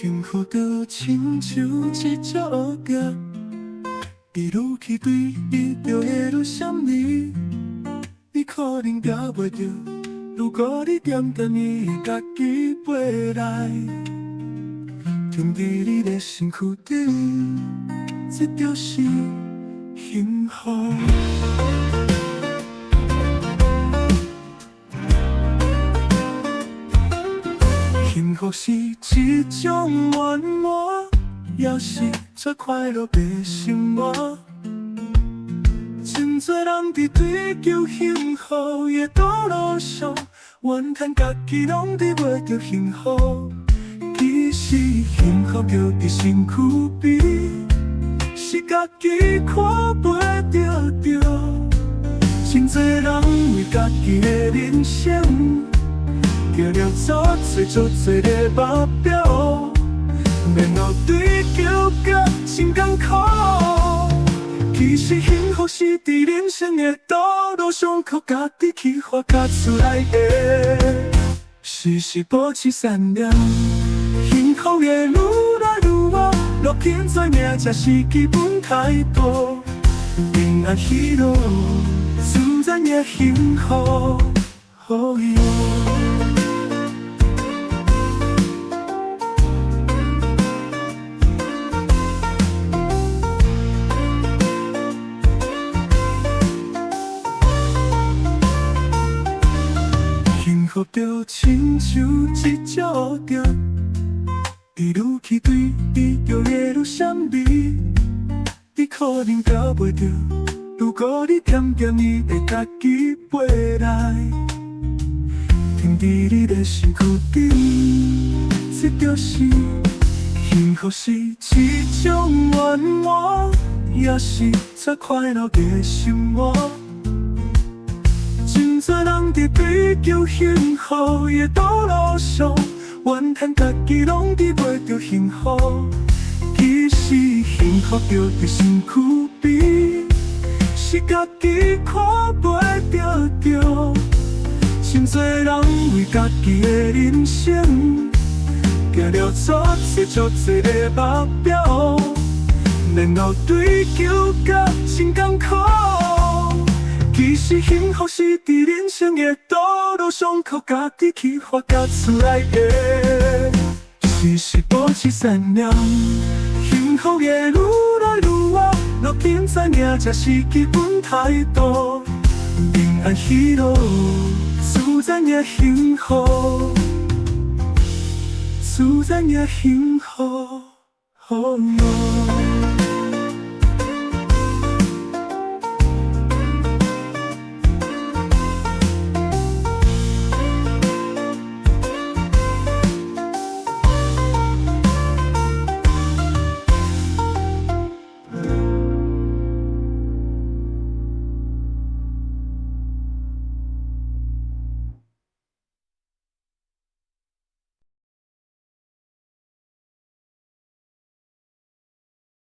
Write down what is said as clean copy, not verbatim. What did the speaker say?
幸福就亲像一只乌蝶，伊愈去对伊就会愈闪离。你可能抓袂着，如果你点点伊会家己飞来，停伫你的身躯顶，这就是幸福。幸福是一种圆满，也是最快乐的生活。真多人伫追求幸福的道路上，怨叹家己拢得袂着幸福。其实幸福就伫身躯边，是家己看袂着。真多人为家己的人生，叫了做的目标，然后追求甲真艰苦。其实幸福是伫人生的道路上，靠家己去发掘出来的。时时保持善良，幸福会愈来愈旺。乐天做命才是基本态度，平安喜乐，自然也幸福。幸福就亲像一只乌蝶，伊愈去对伊就会愈闪离。你可能抓袂着，如果你点点伊会家己飞来，停伫你的身躯顶，这就是幸福是一种圆满，也是最快乐的生活。真多人伫追求幸福的道路上，怨叹家己拢得袂着幸福。其实幸福就伫身躯边，是家己看袂着。真多人为家己的人生，行了做的目标，然后追求甲真艰苦。其实幸福是伫人生的道路上，靠家己去发掘出来的。时时保持善良，幸福会愈来愈旺。乐天知命才是基本态度，平安喜乐，自然也幸福，自然也幸福。